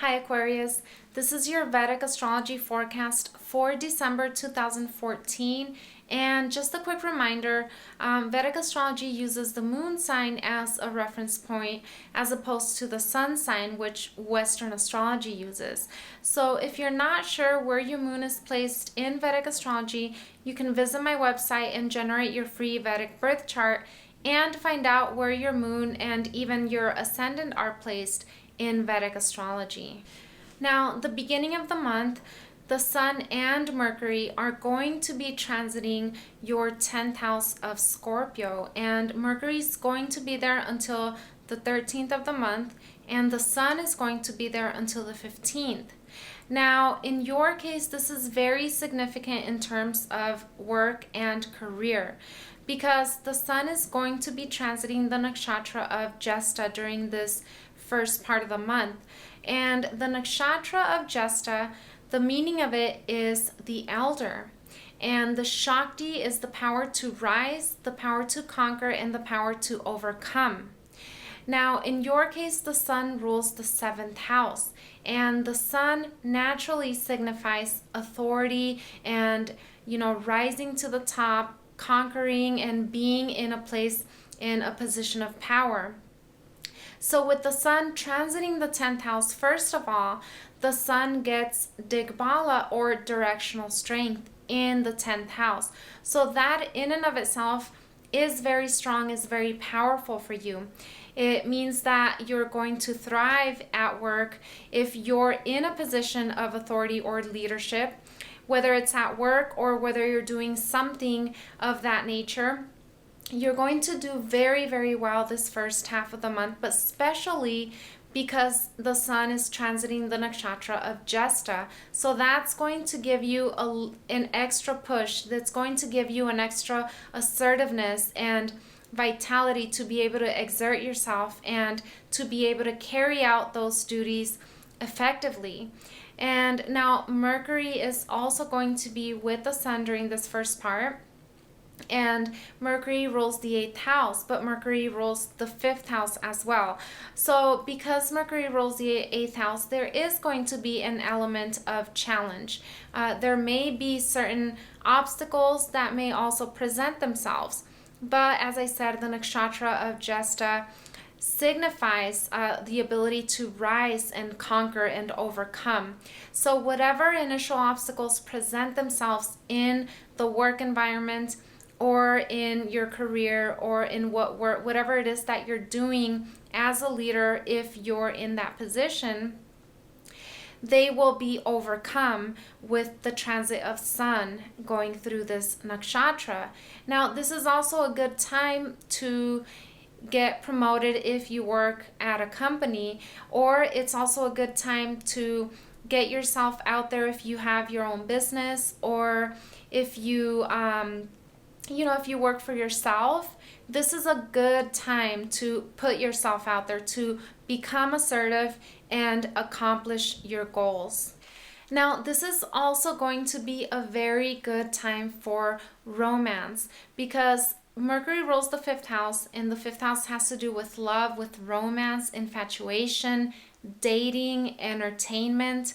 Hi Aquarius, this is your Vedic Astrology forecast for December 2014, and just a quick reminder, Vedic Astrology uses the moon sign as a reference point as opposed to the sun sign, which Western astrology uses. So if you're not sure where your moon is placed in Vedic Astrology, you can visit my website and generate your free Vedic birth chart and find out where your moon and even your ascendant are placed in Vedic astrology. Now, the beginning of the month, the Sun and Mercury are going to be transiting your 10th house of Scorpio, and Mercury is going to be there until the 13th of the month, and the Sun is going to be there until the 15th. Now, in your case, this is very significant in terms of work and career, because the Sun is going to be transiting the nakshatra of Jesta during this first part of the month. And the nakshatra of Jesta, the meaning of it is the elder. And the Shakti is the power to rise, the power to conquer, and the power to overcome. Now, in your case, the Sun rules the 7th house, and the Sun naturally signifies authority and, rising to the top, conquering, and being in a place, in a position of power. So with the Sun transiting the 10th house, first of all, the Sun gets Digbala, or directional strength, in the 10th house. So that in and of itself is very strong, is very powerful for you. It means that you're going to thrive at work if you're in a position of authority or leadership, whether it's at work or whether you're doing something of that nature. You're going to do very, very well this first half of the month, but especially because the Sun is transiting the nakshatra of Jesta. So that's going to give you an extra push. That's going to give you an extra assertiveness and vitality to be able to exert yourself and to be able to carry out those duties effectively. And now Mercury is also going to be with the Sun during this first part. And Mercury rules the 8th house, but Mercury rules the 5th house as well. So because Mercury rules the 8th house, there is going to be an element of challenge. There may be certain obstacles that may also present themselves. But as I said, the nakshatra of Jesta signifies the ability to rise and conquer and overcome. So whatever initial obstacles present themselves in the work environment, or in your career, or in whatever it is that you're doing as a leader, if you're in that position, they will be overcome with the transit of Sun going through this nakshatra. Now, this is also a good time to get promoted if you work at a company, or it's also a good time to get yourself out there if you have your own business, or if you if you work for yourself. This is a good time to put yourself out there, to become assertive and accomplish your goals. Now, this is also going to be a very good time for romance, because Mercury rules the 5th house, and the 5th house has to do with love, with romance, infatuation, dating, entertainment,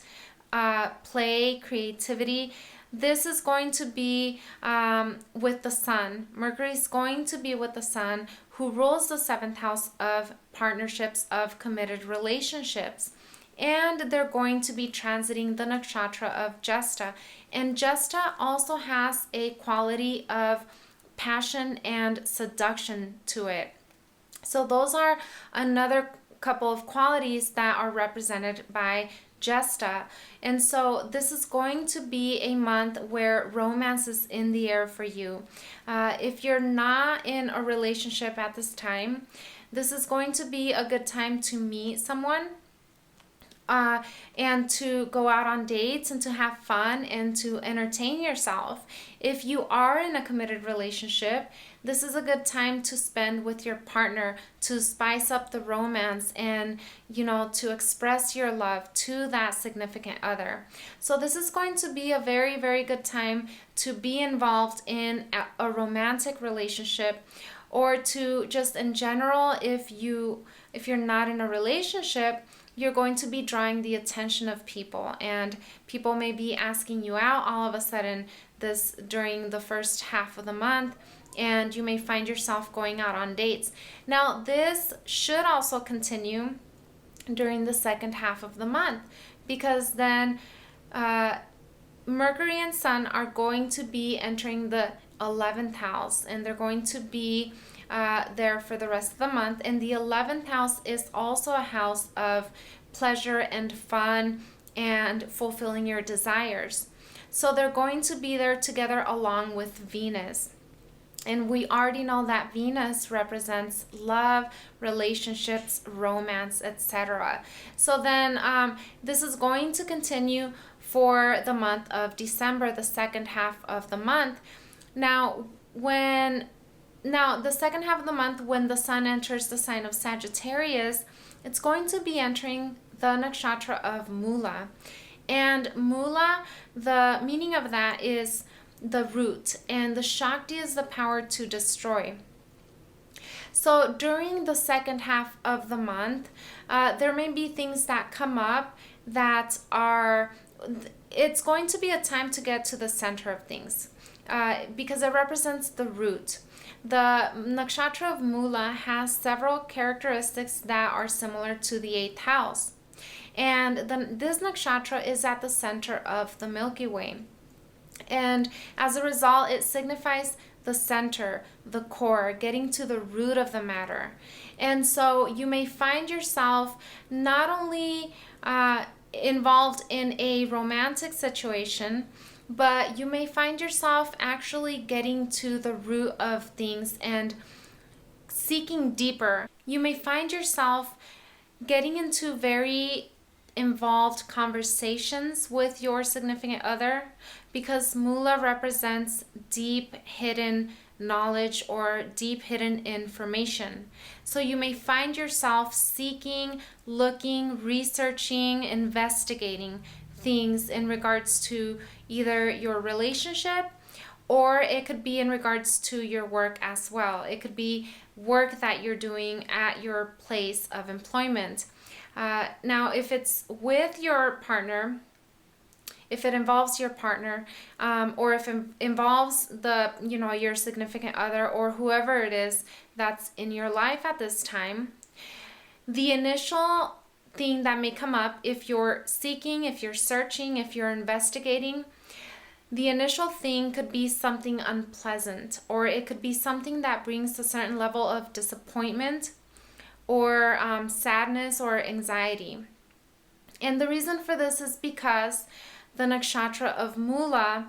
play, creativity. This is going to be with the Sun. Mercury is going to be with the Sun, who rules the 7th house of partnerships, of committed relationships. And they're going to be transiting the nakshatra of Jesta. And Jesta also has a quality of passion and seduction to it. So those are another couple of qualities that are represented by Jesta. And so this is going to be a month where romance is in the air for you. If you're not in a relationship at this time, this is going to be a good time to meet someone, and to go out on dates and to have fun and to entertain yourself. If you are in a committed relationship, this is a good time to spend with your partner, to spice up the romance and, to express your love to that significant other. So this is going to be a very, very good time to be involved in a romantic relationship, or to just in general, if you're not in a relationship, you're going to be drawing the attention of people, and people may be asking you out all of a sudden this during the first half of the month, and you may find yourself going out on dates. Now, this should also continue during the second half of the month, because then Mercury and Sun are going to be entering the 11th house, and they're going to be there for the rest of the month. And the 11th house is also a house of pleasure and fun and fulfilling your desires. So they're going to be there together along with Venus. And we already know that Venus represents love, relationships, romance, etc. So then this is going to continue for the month of December, the second half of the month. Now, the second half of the month, when the Sun enters the sign of Sagittarius, it's going to be entering the nakshatra of Mula. And Mula, the meaning of that is the root, and the Shakti is the power to destroy. So during the second half of the month, there may be things that come up that it's going to be a time to get to the center of things, because it represents the root. The nakshatra of Mula has several characteristics that are similar to the 8th house. And this nakshatra is at the center of the Milky Way. And as a result, it signifies the center, the core, getting to the root of the matter. And so you may find yourself not only involved in a romantic situation, but you may find yourself actually getting to the root of things and seeking deeper. You may find yourself getting into very involved conversations with your significant other, because Mula represents deep hidden knowledge or deep hidden information. So you may find yourself seeking, looking, researching, investigating things in regards to either your relationship, or it could be in regards to your work as well. It could be work that you're doing at your place of employment. Now, if it's with your partner, if it involves your partner, or if it involves your significant other or whoever it is that's in your life at this time, the initial thing that may come up, if you're seeking, if you're searching, if you're investigating, the initial thing could be something unpleasant, or it could be something that brings a certain level of disappointment or sadness or anxiety. And the reason for this is because the nakshatra of Mula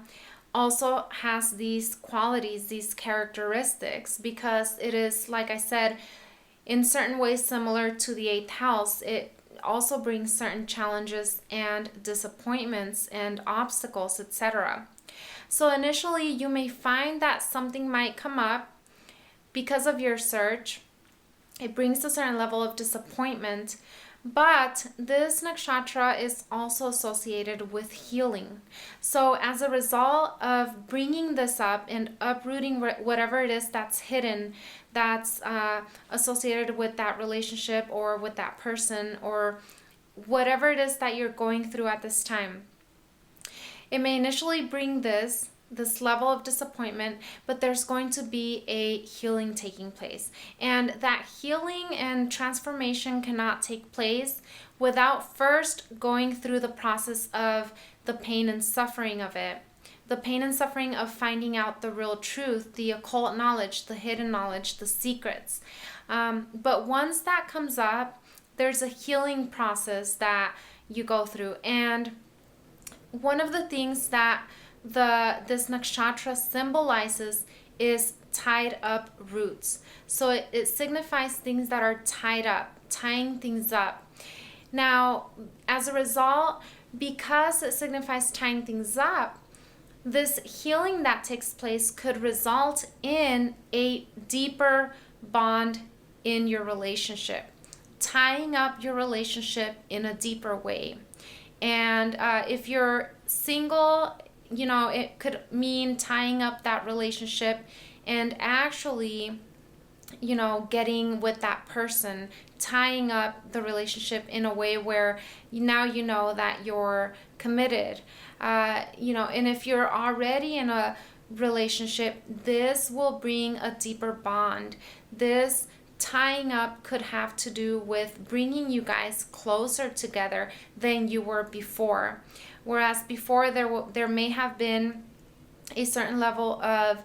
also has these qualities, these characteristics, because it is, like I said, in certain ways similar to the 8th house. It also brings certain challenges and disappointments and obstacles, etc. So initially you may find that something might come up because of your search. It brings a certain level of disappointment, but this nakshatra is also associated with healing. So as a result of bringing this up and uprooting whatever it is that's hidden, that's associated with that relationship or with that person or whatever it is that you're going through at this time, it may initially bring this level of disappointment, but there's going to be a healing taking place. And that healing and transformation cannot take place without first going through the process of the pain and suffering of it. The pain and suffering of finding out the real truth, the occult knowledge, the hidden knowledge, the secrets. But once that comes up, there's a healing process that you go through. And one of the things that this nakshatra symbolizes is tied up roots. So it signifies things that are tied up, tying things up. Now, as a result, because it signifies tying things up, this healing that takes place could result in a deeper bond in your relationship, tying up your relationship in a deeper way. And if you're single, it could mean tying up that relationship and actually, getting with that person, tying up the relationship in a way where now you know that you're committed. And if you're already in a relationship, this will bring a deeper bond. This tying up could have to do with bringing you guys closer together than you were before. Whereas before there may have been a certain level of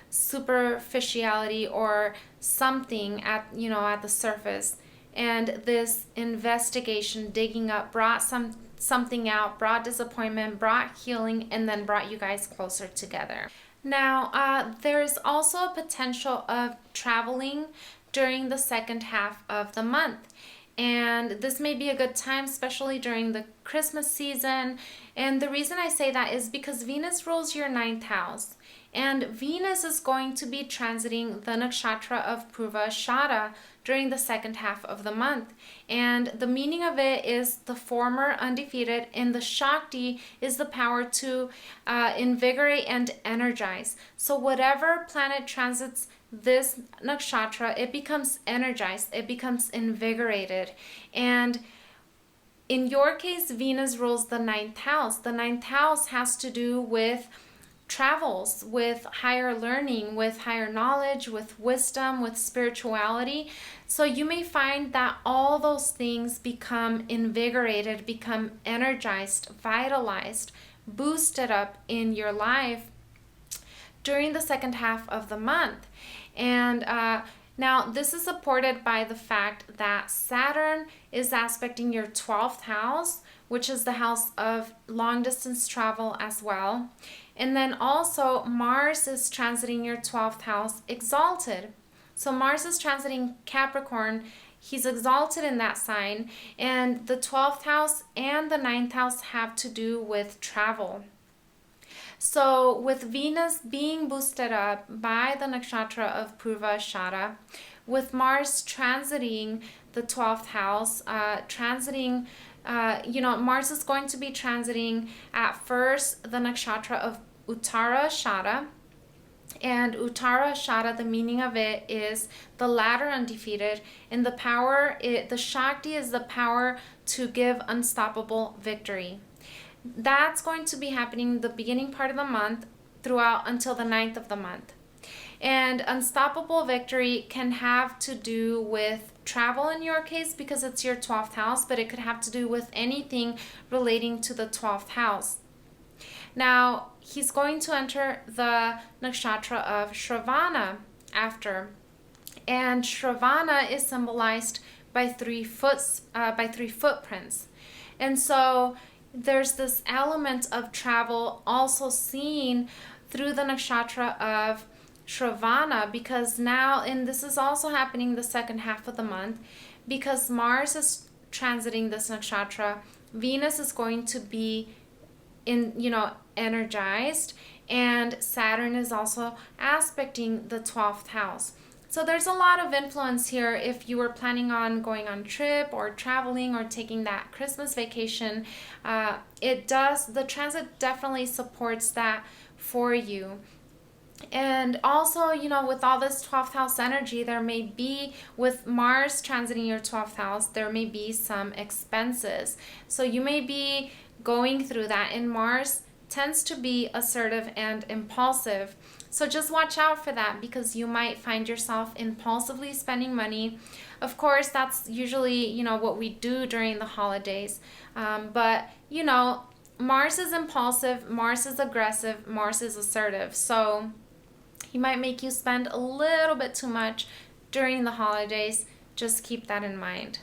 superficiality or something at the surface, and this investigation, digging up, brought something out, brought disappointment, brought healing, and then brought you guys closer together. Now, there's also a potential of traveling during the second half of the month. And this may be a good time, especially during the Christmas season. And the reason I say that is because Venus rules your 9th house. And Venus is going to be transiting the nakshatra of Purvashada during the second half of the month. And the meaning of it is the former undefeated, and the Shakti is the power to invigorate and energize. So whatever planet transits this nakshatra, it becomes energized, it becomes invigorated. And in your case, Venus rules the 9th house. The 9th house has to do with travels, with higher learning, with higher knowledge, with wisdom, with spirituality. So you may find that all those things become invigorated, become energized, vitalized, boosted up in your life during the second half of the month. And now this is supported by the fact that Saturn is aspecting your 12th house, which is the house of long distance travel as well. And then also Mars is transiting your 12th house exalted. So Mars is transiting Capricorn. He's exalted in that sign. And the 12th house and the 9th house have to do with travel. So with Venus being boosted up by the nakshatra of Purvashada, with Mars transiting the 12th house, Mars is going to be transiting at first the nakshatra of Uttarashada. And Uttarashada, the meaning of it is the latter undefeated, and the Shakti is the power to give unstoppable victory. That's going to be happening the beginning part of the month throughout until the 9th of the month. And unstoppable victory can have to do with travel in your case because it's your 12th house, but it could have to do with anything relating to the 12th house. Now, he's going to enter the nakshatra of Shravana after. And Shravana is symbolized by three footprints. And so there's this element of travel also seen through the nakshatra of Shravana, because now, and this is also happening the second half of the month, because Mars is transiting this nakshatra, Venus is going to be energized, and Saturn is also aspecting the 12th house. So there's a lot of influence here if you were planning on going on a trip or traveling or taking that Christmas vacation. The transit definitely supports that for you. And also, with all this 12th house energy, there may be, with Mars transiting your 12th house, there may be some expenses. So you may be going through that, and Mars tends to be assertive and impulsive. So just watch out for that, because you might find yourself impulsively spending money. Of course, that's usually, what we do during the holidays. But Mars is impulsive, Mars is aggressive, Mars is assertive. So he might make you spend a little bit too much during the holidays. Just keep that in mind.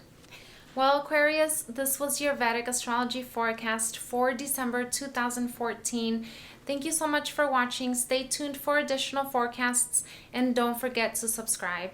Well, Aquarius, this was your Vedic Astrology forecast for December 2014. Thank you so much for watching. Stay tuned for additional forecasts, and don't forget to subscribe.